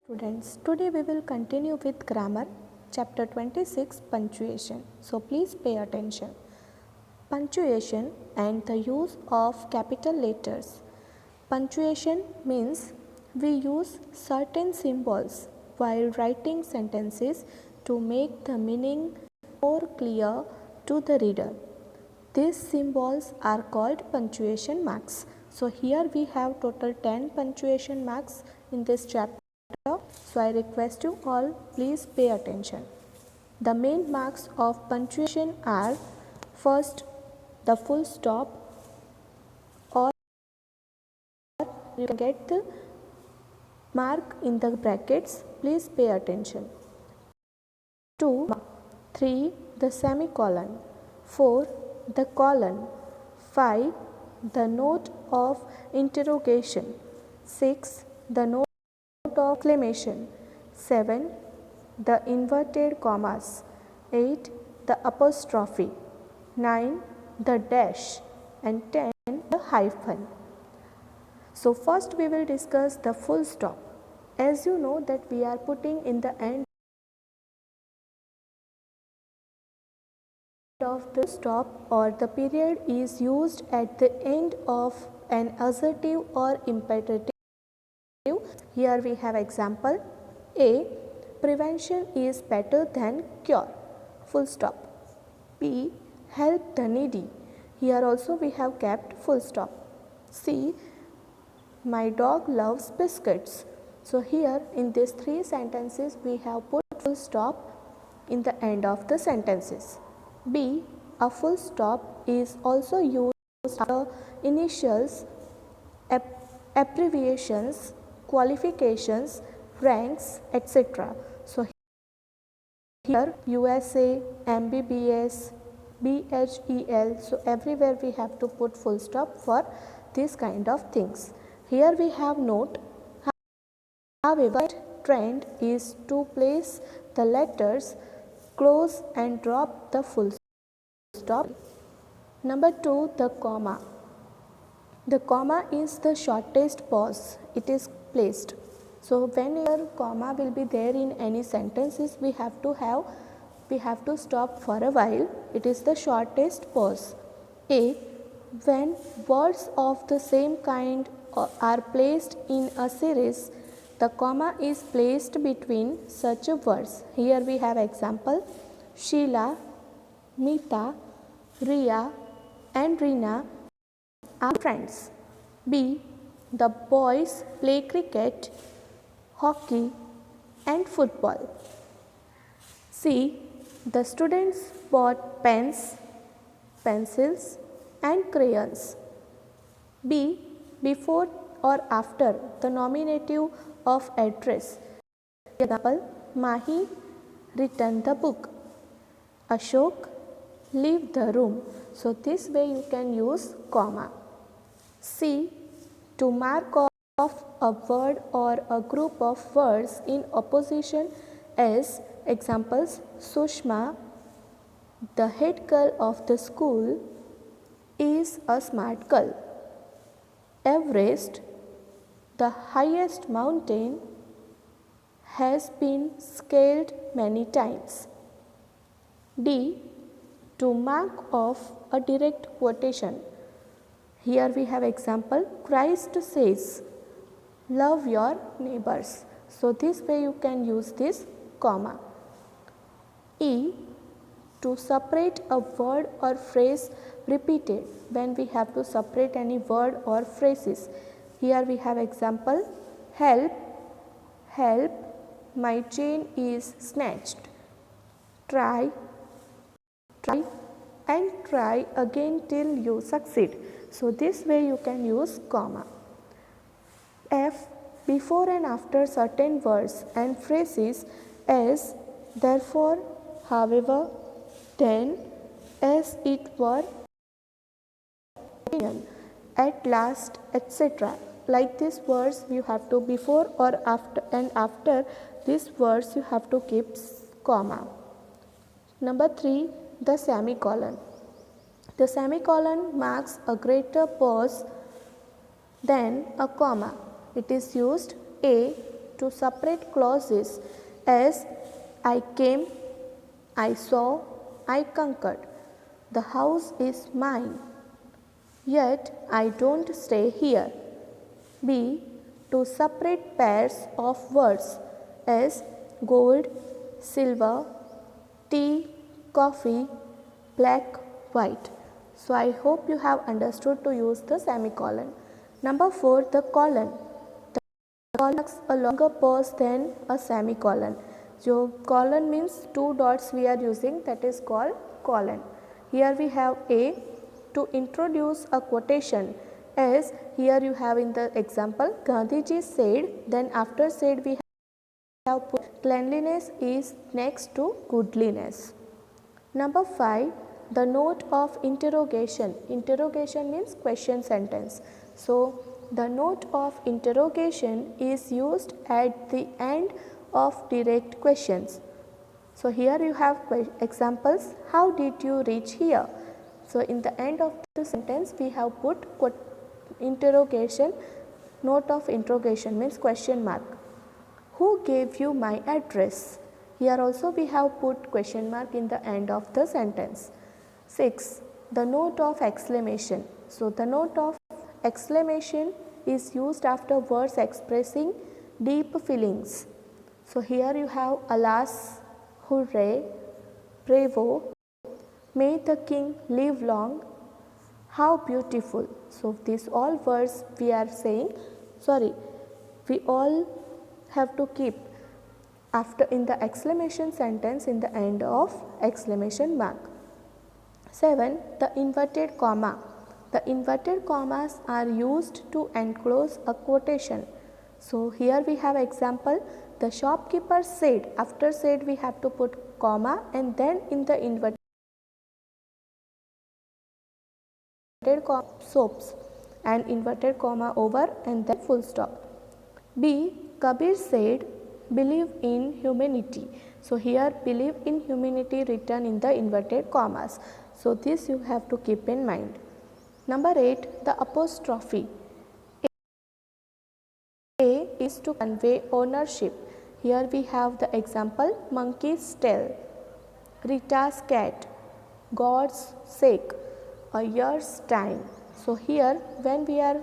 Students, today we will continue with grammar, chapter 26, punctuation. So please pay attention. Punctuation and the use of capital letters. Punctuation means we use certain symbols while writing sentences to make the meaning more clear to the reader. These symbols are called punctuation marks. So here we have total 10 punctuation marks in this chapter. So I request you all, please pay attention. The main marks of punctuation are: first, the full stop, or you can get the mark in the brackets. Please pay attention. 2, 3, the semicolon. 4, the colon. 5, the note of interrogation. 6, the note of exclamation. 7, the inverted commas. 8, the apostrophe. 9, the dash, and 10, the hyphen. So first we will discuss the full stop. As you know that we are putting in the end of the stop or the period is used at the end of an assertive or imperative. Here we have example: A, prevention is better than cure, full stop. B, help the needy. Here also we have kept full stop. C, my dog loves biscuits. So here in these three sentences we have put full stop in the end of the sentences. B, a full stop is also used after initials, abbreviations, qualifications, ranks, etc. So here USA, MBBS, BHEL, so everywhere we have to put full stop for this kind of things. Here we have note. However, trend is to place the letters close and drop the full stop. Number 2, the comma. The comma is the shortest pause. It is placed. So whenever comma will be there in any sentences, we have to stop for a while. It is the shortest pause. A, when words of the same kind are placed in a series, the comma is placed between such words. Here we have example: Sheila, Mita, Ria and Rina are friends. B, the boys play cricket, hockey and football. C, the students bought pens, pencils and crayons. B, before or after the nominative of address. Example: Mahi returned the book. Ashok, leave the room. So this way you can use comma. C, to mark off a word or a group of words in opposition as examples: Sushma, the head girl of the school, is a smart girl. Everest, the highest mountain, has been scaled many times. D, to mark off a direct quotation. Here we have example: Christ says, love your neighbors. So this way you can use this comma. E, to separate a word or phrase repeated. When we have to separate any word or phrases, here we have example: help, help, my chain is snatched. Try, try and try again till you succeed. So this way you can use comma. F, before and after certain words and phrases as therefore, however, then, as it were, at last, etc. Like these words you have to before or after, and after these words you have to keep comma. Number 3, the semicolon. The semicolon marks a greater pause than a comma. It is used: A, to separate clauses as I came, I saw, I conquered. The house is mine, yet I don't stay here. B. To separate pairs of words as gold, silver, tea, coffee, black, white. So I hope you have understood to use the semicolon. Number 4, the colon. The colon marks a longer pause than a semicolon. So colon means 2 dots we are using, that is called colon. Here we have A. To introduce a quotation as here you have in the example Gandhiji said, then after said we have put cleanliness is next to goodliness. Number 5, the note of interrogation. Interrogation means question sentence. So the note of interrogation is used at the end of direct questions. So here you have examples, how did you reach here? So in the end of the sentence we have put interrogation, note of interrogation means question mark. Who gave you my address? Here also we have put question mark in the end of the sentence. 6. The note of exclamation. So the note of exclamation is used after words expressing deep feelings. So here you have alas, hooray, bravo, may the king live long, how beautiful. So these all words we are saying, we all have to keep after in the exclamation sentence in the end of exclamation mark. 7. The inverted comma. The inverted commas are used to enclose a quotation. So here we have example, the shopkeeper said, after said we have to put comma and then in the inverted comma soaps and inverted comma over and then full stop. B. Kabir said, believe in humanity. So here believe in humanity written in the inverted commas. So this you have to keep in mind. Number 8, the apostrophe. A is to convey ownership. Here we have the example, monkey's tail, Rita's cat, God's sake, a year's time. So here when we are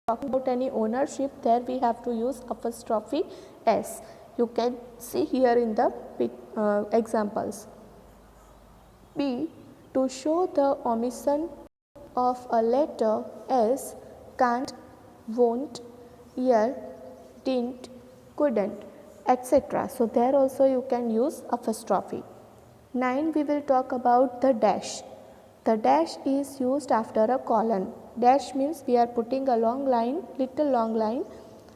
talking about any ownership, there we have to use apostrophe S. You can see here in the examples. B. To show the omission of a letter as can't, won't, yet, didn't, couldn't, etc. So there also you can use apostrophe. 9. We will talk about the dash. The dash is used after a colon. Dash means we are putting a long line, little long line.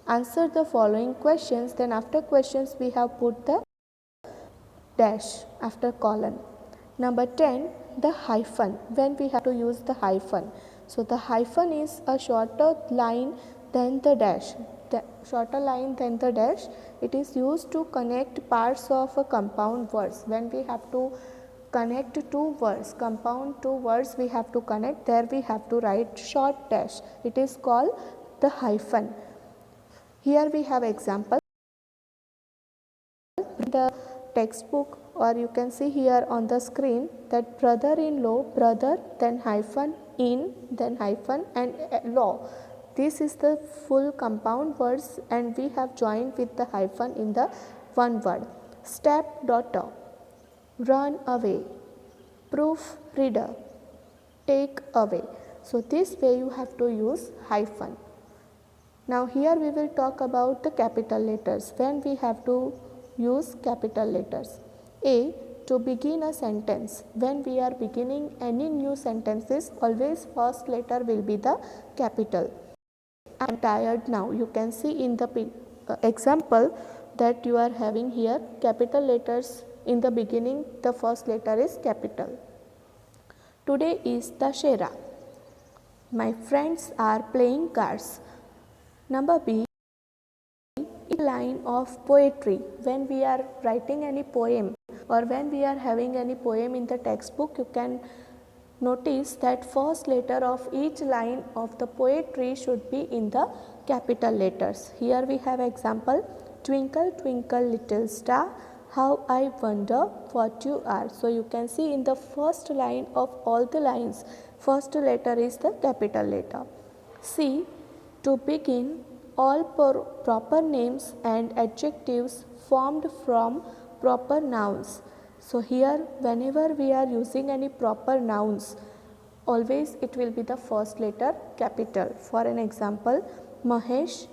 Answer the following questions, then after questions we have put the dash after colon. Number 10, the hyphen, when we have to use the hyphen. So the hyphen is a shorter line than the dash. The shorter line than the dash, it is used to connect parts of a compound words. When we have to connect two words, compound two words we have to connect, there we have to write short dash. It is called the hyphen. Here we have example in the textbook, or you can see here on the screen that brother-in-law, brother, then hyphen, in, then hyphen and law. This is the full compound words and we have joined with the hyphen in the one word. Stepdaughter, run away, proofreader, take away. So this way you have to use hyphen. Now here we will talk about the capital letters, when we have to use capital letters. A. To begin a sentence. When we are beginning any new sentences, always first letter will be the capital. I am tired now. You can see in the example that you are having here capital letters in the beginning, the first letter is capital. Today is Dussehra. My friends are playing cards. Number B, a line of poetry. When we are writing any poem or when we are having any poem in the textbook, you can notice that first letter of each line of the poetry should be in the capital letters. Here we have example, Twinkle, twinkle, little star, how I wonder what you are. So you can see in the first line of all the lines, first letter is the capital letter. C. To begin, all proper names and adjectives formed from proper nouns. So here whenever we are using any proper nouns, always it will be the first letter capital. For an example, Mahesh,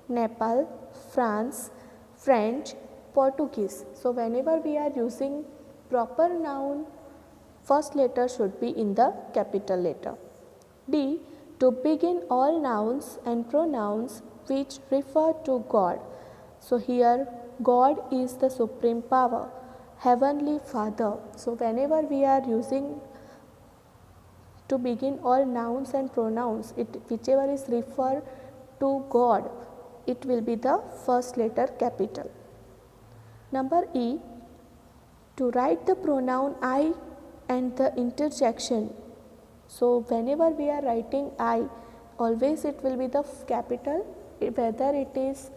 Nepal, France, French, Portuguese. So whenever we are using proper noun, first letter should be in the capital letter. D. To begin all nouns and pronouns which refer to God. So here God is the supreme power, Heavenly Father. So whenever we are using to begin all nouns and pronouns, whichever is refer to God, it will be the first letter capital. Number E. To write the pronoun I and the interjection. So whenever we are writing I, always it will be the capital, whether it is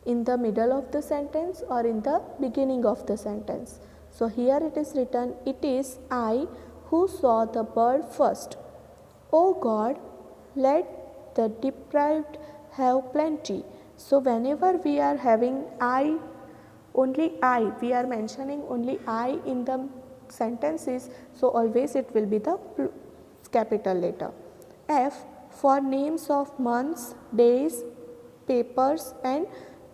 in the middle of the sentence or in the beginning of the sentence. So here it is written, it is I who saw the bird first. O God, let the deprived have plenty. So whenever we are having I, only I, we are mentioning only I in the sentences, so always it will be the capital letter. F. For names of months, days, papers and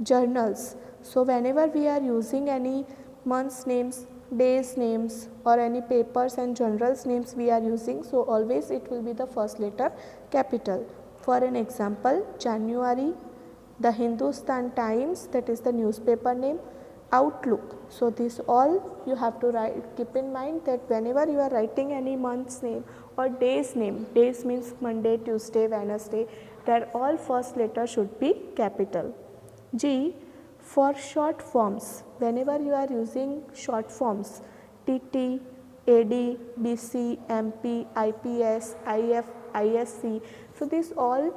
journals. So whenever we are using any months names, days names or any papers and journals names we are using, so always it will be the first letter capital. For an example, January, the Hindustan Times, that is the newspaper name, Outlook. So this all you have to write, keep in mind that whenever you are writing any month's name or day's name, days means Monday, Tuesday, Wednesday, that all first letter should be capital. G. For short forms, whenever you are using short forms, TT, AD, BC, MP, IPS, IF, ISC, so this all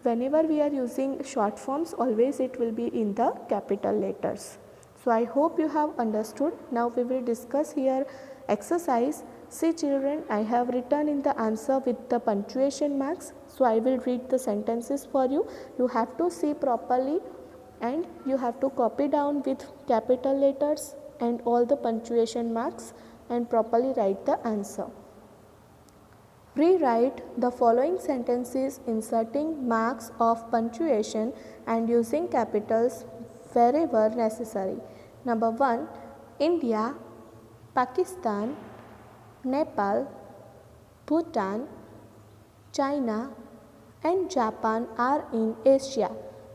whenever we are using short forms, always it will be in the capital letters. So I hope you have understood. Now we will discuss here exercise. See children, I have written in the answer with the punctuation marks. So I will read the sentences for you. You have to see properly and you have to copy down with capital letters and all the punctuation marks and properly write the answer. Rewrite the following sentences inserting marks of punctuation and using capitals wherever necessary. Number 1. India, Pakistan, Nepal, Bhutan, China and Japan are in Asia.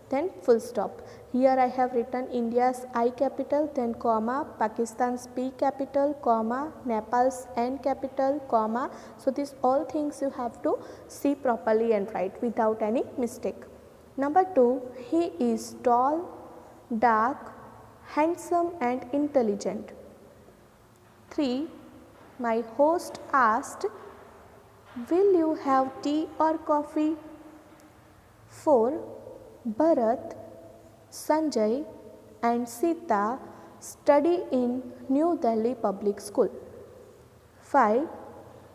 Then full stop. Here I have written India's I capital, then comma, Pakistan's P capital, comma, Nepal's N capital, comma. So these all things you have to see properly and write without any mistake. Number 2, he is tall, dark, handsome and intelligent. 3. My host asked, will you have tea or coffee? 4. Bharat, Sanjay and Sita study in New Delhi Public School. 5.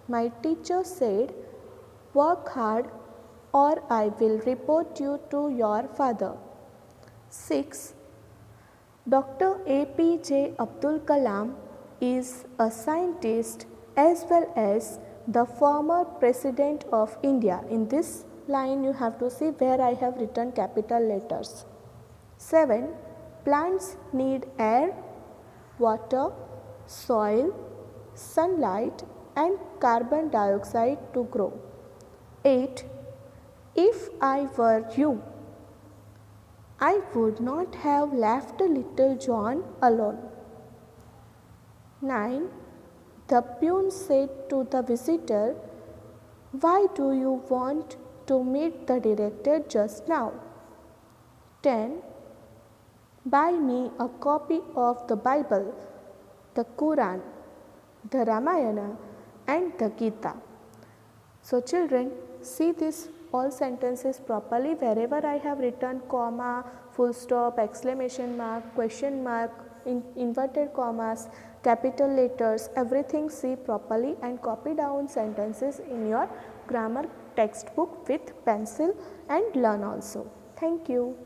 My teacher said, work hard or I will report you to your father. 6. Dr. APJ Abdul Kalam is a scientist as well as the former President of India. In this line you have to see where I have written capital letters. 7. Plants need air, water, soil, sunlight and carbon dioxide to grow. 8. If I were you, I would not have left little John alone. 9. The peon said to the visitor, why do you want to meet the director just now? 10. Buy me a copy of the Bible, the Quran, the Ramayana and the Gita. So children, see this all sentences properly. Wherever I have written comma, full stop, exclamation mark, question mark, inverted commas, capital letters, everything see properly and copy down sentences in your grammar textbook with pencil and learn also. Thank you.